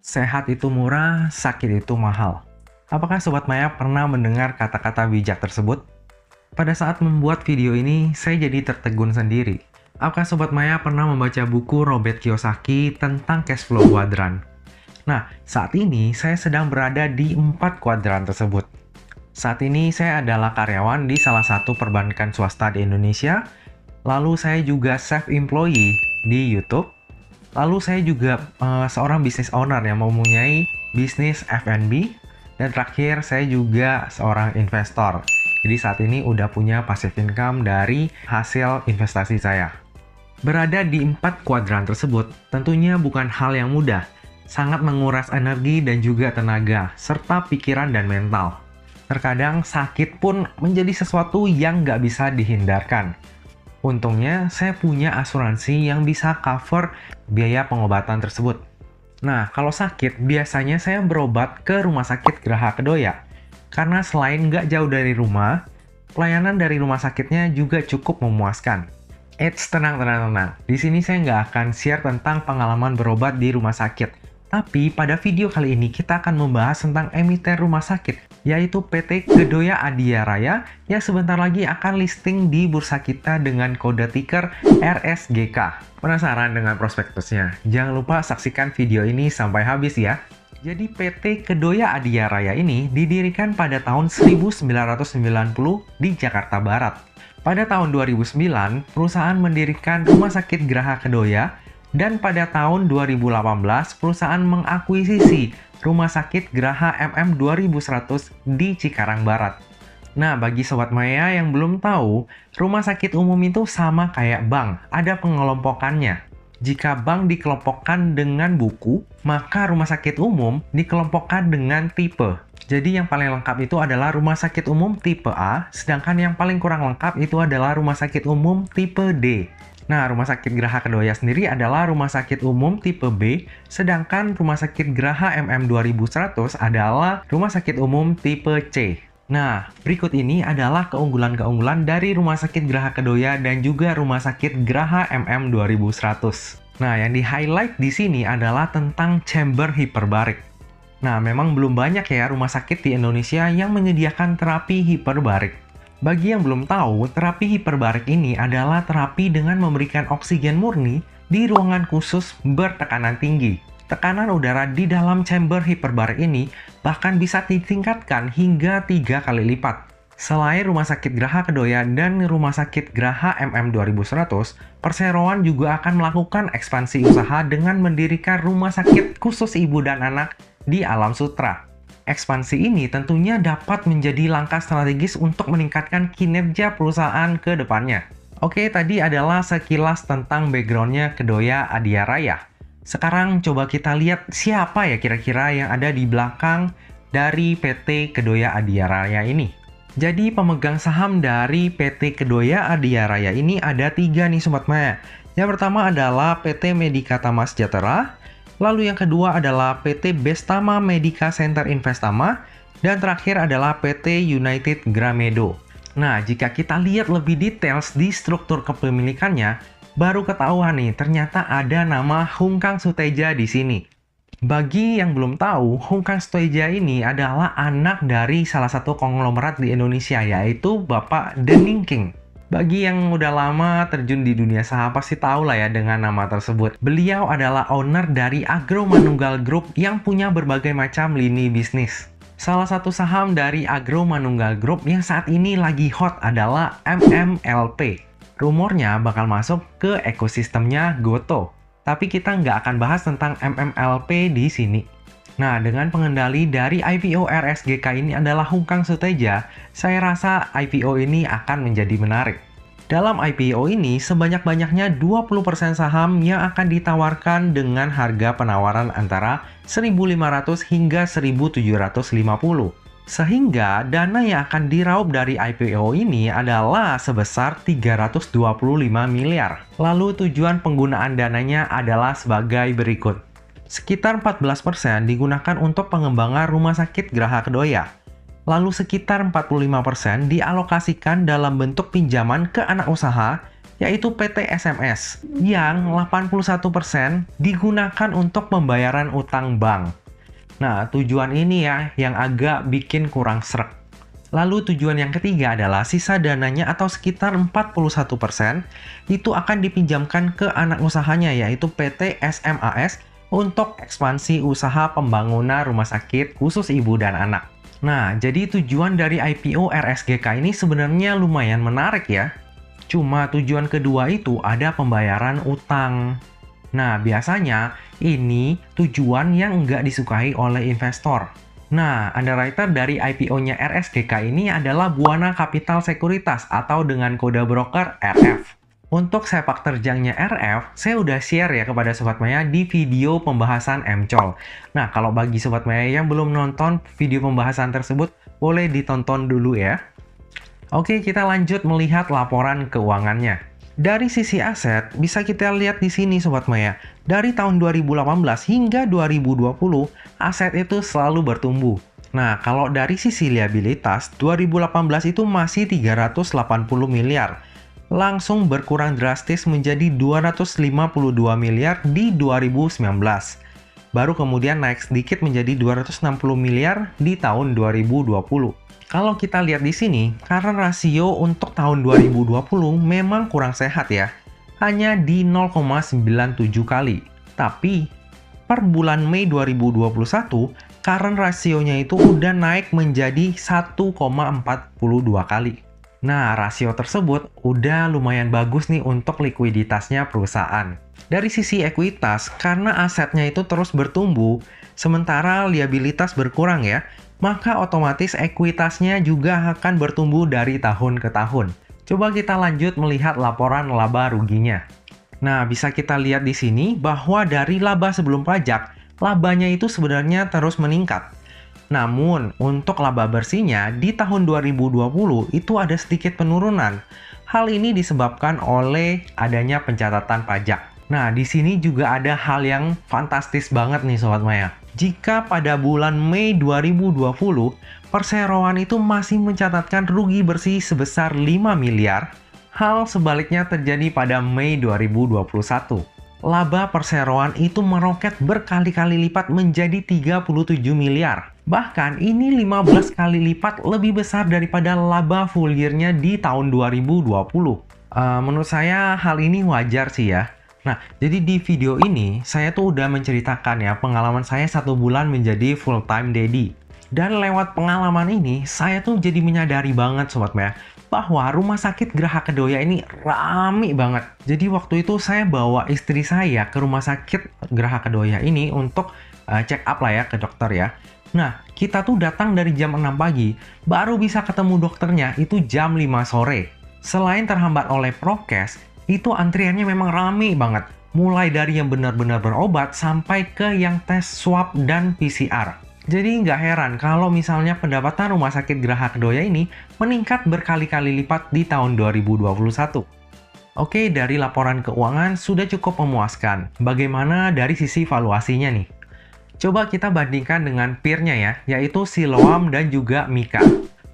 Sehat itu murah, sakit itu mahal. Apakah Sobat Maya pernah mendengar kata-kata bijak tersebut? Pada saat membuat video ini, saya jadi tertegun sendiri. Apakah Sobat Maya pernah membaca buku Robert Kiyosaki tentang cash flow kuadran? Nah, saat ini saya sedang berada di 4 kuadran tersebut. Saat ini saya adalah karyawan di salah satu perbankan swasta di Indonesia, lalu saya juga self-employee di YouTube, lalu saya juga seorang business owner yang mempunyai bisnis F&B, dan terakhir saya juga seorang investor. Jadi saat ini udah punya passive income dari hasil investasi saya. Berada di 4 kuadran tersebut tentunya bukan hal yang mudah, sangat menguras energi dan juga tenaga, serta pikiran dan mental. Terkadang sakit pun menjadi sesuatu yang nggak bisa dihindarkan. Untungnya, saya punya asuransi yang bisa cover biaya pengobatan tersebut. Nah, kalau sakit, biasanya saya berobat ke rumah sakit Geraha Kedoya. Karena selain nggak jauh dari rumah, pelayanan dari rumah sakitnya juga cukup memuaskan. Eits, tenang. Di sini saya nggak akan share tentang pengalaman berobat di rumah sakit. Tapi pada video kali ini kita akan membahas tentang emiten rumah sakit, yaitu PT Kedoya Adiaraya yang sebentar lagi akan listing di bursa kita dengan kode ticker RSGK. Penasaran dengan prospektusnya? Jangan lupa saksikan video ini sampai habis ya. Jadi PT Kedoya Adiaraya ini didirikan pada tahun 1990 di Jakarta Barat. Pada tahun 2009, perusahaan mendirikan Rumah Sakit Geraha Kedoya, dan pada tahun 2018, perusahaan mengakuisisi Rumah Sakit Geraha MM 2100 di Cikarang Barat. Nah, bagi Sobat Maya yang belum tahu, rumah sakit umum itu sama kayak bank, ada pengelompokannya. Jika bank dikelompokkan dengan buku, maka rumah sakit umum dikelompokkan dengan tipe. Jadi yang paling lengkap itu adalah rumah sakit umum tipe A, sedangkan yang paling kurang lengkap itu adalah rumah sakit umum tipe D. Nah, Rumah Sakit Geraha Kedoya sendiri adalah rumah sakit umum tipe B, sedangkan Rumah Sakit Geraha MM 2100 adalah rumah sakit umum tipe C. Nah, berikut ini adalah keunggulan-keunggulan dari Rumah Sakit Geraha Kedoya dan juga Rumah Sakit Geraha MM 2100. Nah, yang di-highlight di sini adalah tentang chamber hiperbarik. Nah, memang belum banyak ya rumah sakit di Indonesia yang menyediakan terapi hiperbarik. Bagi yang belum tahu, terapi hiperbarik ini adalah terapi dengan memberikan oksigen murni di ruangan khusus bertekanan tinggi. Tekanan udara di dalam chamber hiperbarik ini bahkan bisa ditingkatkan hingga 3 kali lipat. Selain Rumah Sakit Geraha Kedoya dan Rumah Sakit Geraha MM 2100, perseroan juga akan melakukan ekspansi usaha dengan mendirikan rumah sakit khusus ibu dan anak di Alam Sutra. Ekspansi ini tentunya dapat menjadi langkah strategis untuk meningkatkan kinerja perusahaan ke depannya. Oke, tadi adalah sekilas tentang backgroundnya Kedoya Adiaraya. Sekarang coba kita lihat siapa ya kira-kira yang ada di belakang dari PT Kedoya Adiaraya ini. Jadi pemegang saham dari PT Kedoya Adiaraya ini ada 3 nih Sobat Maya. Yang pertama adalah PT Medika Tama Sejahtera, lalu yang kedua adalah PT Bestama Medica Center Investama, dan terakhir adalah PT United Gramedo. Nah, jika kita lihat lebih details di struktur kepemilikannya, baru ketahuan nih, ternyata ada nama Hung Kang Suteja di sini. Bagi yang belum tahu, Hung Kang Suteja ini adalah anak dari salah satu konglomerat di Indonesia, yaitu Bapak Dening King. Bagi yang udah lama terjun di dunia saham pasti tahu lah ya dengan nama tersebut. Beliau adalah owner dari Agro Manunggal Group yang punya berbagai macam lini bisnis. Salah satu saham dari Agro Manunggal Group yang saat ini lagi hot adalah MMLP. Rumornya bakal masuk ke ekosistemnya Goto. Tapi kita nggak akan bahas tentang MMLP di sini. Nah, dengan pengendali dari IPO RSGK ini adalah Hung Kang Suteja, saya rasa IPO ini akan menjadi menarik. Dalam IPO ini, sebanyak-banyaknya 20% saham yang akan ditawarkan dengan harga penawaran antara 1.500 hingga 1.750. Sehingga dana yang akan diraup dari IPO ini adalah sebesar 325 miliar. Lalu tujuan penggunaan dananya adalah sebagai berikut. Sekitar 14% digunakan untuk pengembangan Rumah Sakit Geraha Kedoya. Lalu sekitar 45% dialokasikan dalam bentuk pinjaman ke anak usaha yaitu PT SMS, yang 81% digunakan untuk pembayaran utang bank. Nah, tujuan ini ya yang agak bikin kurang srek. Lalu tujuan yang ketiga adalah sisa dananya atau sekitar 41% itu akan dipinjamkan ke anak usahanya, yaitu PT SMAS untuk ekspansi usaha pembangunan rumah sakit khusus ibu dan anak. Nah, jadi tujuan dari IPO RSGK ini sebenarnya lumayan menarik ya. Cuma tujuan kedua itu ada pembayaran utang. Nah, biasanya ini tujuan yang nggak disukai oleh investor. Nah, underwriter dari IPO-nya RSGK ini adalah Buana Capital Sekuritas atau dengan kode broker RF. Untuk sepak terjangnya RF, saya udah share ya kepada Sobat Maya di video pembahasan MCOL. Nah, kalau bagi Sobat Maya yang belum nonton video pembahasan tersebut, boleh ditonton dulu ya. Oke, kita lanjut melihat laporan keuangannya. Dari sisi aset, bisa kita lihat di sini Sobat Maya. Dari tahun 2018 hingga 2020, aset itu selalu bertumbuh. Nah, kalau dari sisi liabilitas, 2018 itu masih 380 miliar. Langsung berkurang drastis menjadi 252 miliar di 2019. Baru kemudian naik sedikit menjadi 260 miliar di tahun 2020. Kalau kita lihat di sini, karena rasio untuk tahun 2020 memang kurang sehat ya. Hanya di 0,97 kali. Tapi, per bulan Mei 2021, current rasionya itu udah naik menjadi 1,42 kali. Nah, rasio tersebut udah lumayan bagus nih untuk likuiditasnya perusahaan. Dari sisi ekuitas, karena asetnya itu terus bertumbuh, sementara liabilitas berkurang ya, maka otomatis ekuitasnya juga akan bertumbuh dari tahun ke tahun. Coba kita lanjut melihat laporan laba ruginya. Nah, bisa kita lihat di sini bahwa dari laba sebelum pajak, labanya itu sebenarnya terus meningkat. Namun, untuk laba bersihnya di tahun 2020 itu ada sedikit penurunan. Hal ini disebabkan oleh adanya pencatatan pajak. Nah, di sini juga ada hal yang fantastis banget nih Sobat Maya. Jika pada bulan Mei 2020, perseroan itu masih mencatatkan rugi bersih sebesar 5 miliar, hal sebaliknya terjadi pada Mei 2021. Laba perseroan itu meroket berkali-kali lipat menjadi 37 miliar. Bahkan ini 15 kali lipat lebih besar daripada laba full year-nya di tahun 2020. Menurut saya hal ini wajar sih ya. Nah, jadi di video ini saya tuh udah menceritakan ya pengalaman saya 1 bulan menjadi full-time daddy. Dan lewat pengalaman ini, saya tuh jadi menyadari banget Sobat Maya, bahwa rumah sakit Geraha Kedoya ini rame banget. Jadi waktu itu saya bawa istri saya ke rumah sakit Geraha Kedoya ini untuk check up lah ya ke dokter ya. Nah, kita tuh datang dari jam 6 pagi, baru bisa ketemu dokternya itu jam 5 sore. Selain terhambat oleh prokes, itu antriannya memang rame banget. Mulai dari yang benar-benar berobat sampai ke yang tes swab dan PCR. Jadi nggak heran kalau misalnya pendapatan rumah sakit Geraha Kedoya ini meningkat berkali-kali lipat di tahun 2021. Oke, dari laporan keuangan sudah cukup memuaskan. Bagaimana dari sisi valuasinya nih? Coba kita bandingkan dengan peer-nya ya, yaitu Siloam dan juga Mika.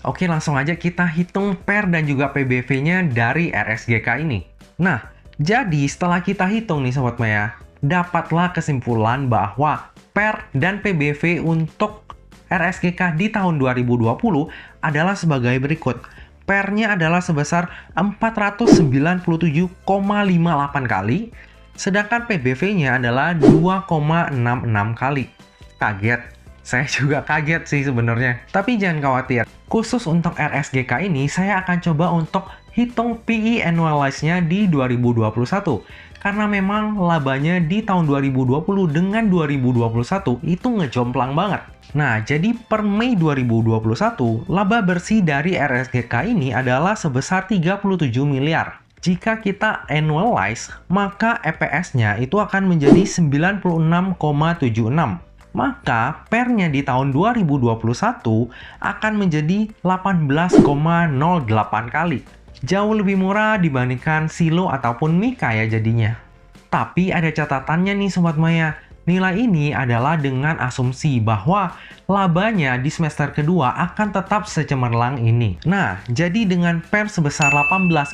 Oke, langsung aja kita hitung PER dan juga PBV-nya dari RSGK ini. Nah, jadi setelah kita hitung nih Sobat Maya, dapatlah kesimpulan bahwa PER dan PBV untuk RSGK di tahun 2020 adalah sebagai berikut. PER-nya adalah sebesar 497,58 kali, sedangkan PBV-nya adalah 2,66 kali. Kaget? Saya juga kaget sih sebenarnya. Tapi jangan khawatir, khusus untuk RSGK ini saya akan coba untuk hitung PE annualized-nya di 2021. Karena memang labanya di tahun 2020 dengan 2021 itu ngejomplang banget. Nah, jadi per Mei 2021, laba bersih dari RSGK ini adalah sebesar 37 miliar. Jika kita annualize, maka EPS-nya itu akan menjadi 96,76. Maka PER-nya di tahun 2021 akan menjadi 18,08 kali. Jauh lebih murah dibandingkan Silo ataupun Mika ya jadinya. Tapi ada catatannya nih Sobat Maya. Nilai ini adalah dengan asumsi bahwa labanya di semester kedua akan tetap secemerlang ini. Nah, jadi dengan PER sebesar 18,08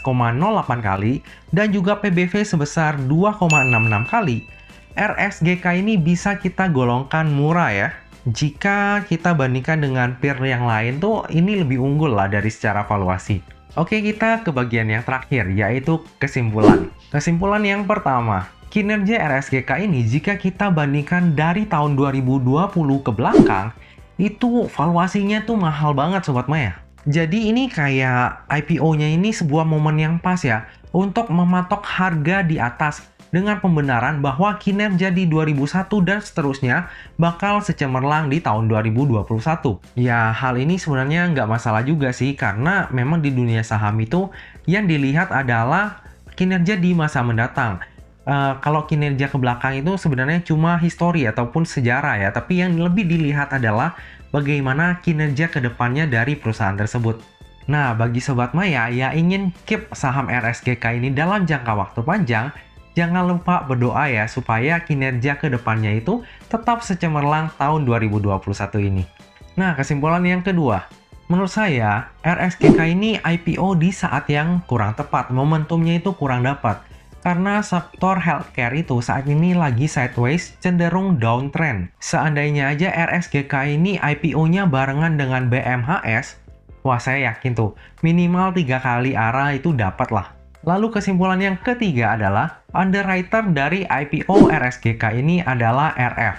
kali dan juga PBV sebesar 2,66 kali, RSGK ini bisa kita golongkan murah ya. Jika kita bandingkan dengan peer yang lain tuh, ini lebih unggul lah dari secara valuasi. Oke, kita ke bagian yang terakhir, yaitu kesimpulan. Kesimpulan yang pertama, kinerja RSGK ini jika kita bandingkan dari tahun 2020 ke belakang, itu valuasinya tuh mahal banget Sobat Maya. Jadi ini kayak IPO-nya ini sebuah momen yang pas ya, untuk mematok harga di atas dengan pembenaran bahwa kinerja di 2001 dan seterusnya bakal secemerlang di tahun 2021. Ya, hal ini sebenarnya nggak masalah juga sih, karena memang di dunia saham itu yang dilihat adalah kinerja di masa mendatang. Kalau kinerja ke belakang itu sebenarnya cuma histori ataupun sejarah ya, tapi yang lebih dilihat adalah bagaimana kinerja ke depannya dari perusahaan tersebut. Nah, bagi Sobat Maya yang ingin keep saham RSGK ini dalam jangka waktu panjang, jangan lupa berdoa ya supaya kinerja ke depannya itu tetap secemerlang tahun 2021 ini. Nah, kesimpulan yang kedua, menurut saya RSGK ini IPO di saat yang kurang tepat, momentumnya itu kurang dapat. Karena sektor healthcare itu saat ini lagi sideways, cenderung downtrend. Seandainya aja RSGK ini IPO-nya barengan dengan BMHS, wah saya yakin tuh, minimal 3 kali arah itu dapat lah. Lalu kesimpulan yang ketiga adalah, underwriter dari IPO RSGK ini adalah RF.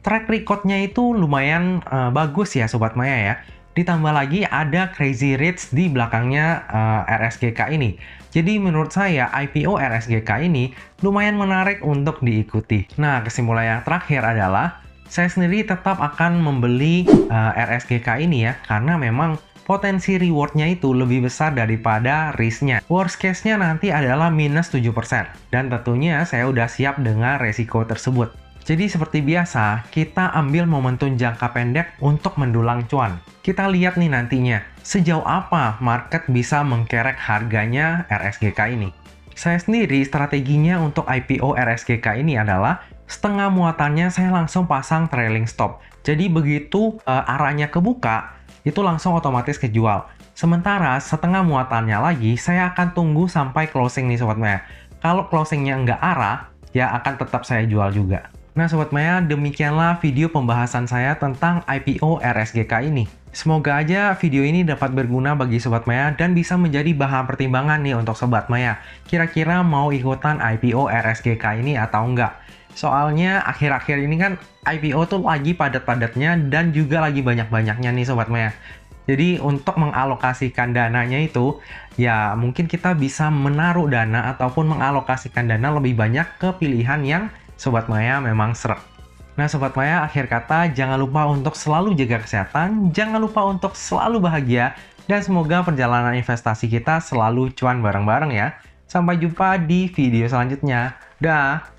Track record-nya itu lumayan bagus ya Sobat Maya ya. Ditambah lagi ada Crazy Rich di belakangnya RSGK ini. Jadi menurut saya IPO RSGK ini lumayan menarik untuk diikuti. Nah, kesimpulan yang terakhir adalah saya sendiri tetap akan membeli RSGK ini ya, karena memang potensi reward-nya itu lebih besar daripada risk-nya. Worst case-nya nanti adalah minus 7%. Dan tentunya saya udah siap dengan resiko tersebut. Jadi seperti biasa, kita ambil momentum jangka pendek untuk mendulang cuan. Kita lihat nih nantinya, sejauh apa market bisa mengkerek harganya RSGK ini. Saya sendiri strateginya untuk IPO RSGK ini adalah setengah muatannya saya langsung pasang trailing stop. Jadi begitu arahnya kebuka, itu langsung otomatis kejual. Sementara setengah muatannya lagi, saya akan tunggu sampai closing nih Sobat Maya. Kalau closingnya nggak arah, ya akan tetap saya jual juga. Nah Sobat Maya, demikianlah video pembahasan saya tentang IPO RSGK ini. Semoga aja video ini dapat berguna bagi Sobat Maya dan bisa menjadi bahan pertimbangan nih untuk Sobat Maya. Kira-kira mau ikutan IPO RSGK ini atau enggak? Soalnya akhir-akhir ini kan IPO tuh lagi padat-padatnya dan juga lagi banyak-banyaknya nih Sobat Maya. Jadi untuk mengalokasikan dananya itu, ya mungkin kita bisa menaruh dana ataupun mengalokasikan dana lebih banyak ke pilihan yang Sobat Maya memang seret. Nah Sobat Maya, akhir kata jangan lupa untuk selalu jaga kesehatan, jangan lupa untuk selalu bahagia, dan semoga perjalanan investasi kita selalu cuan bareng-bareng ya. Sampai jumpa di video selanjutnya. Dah!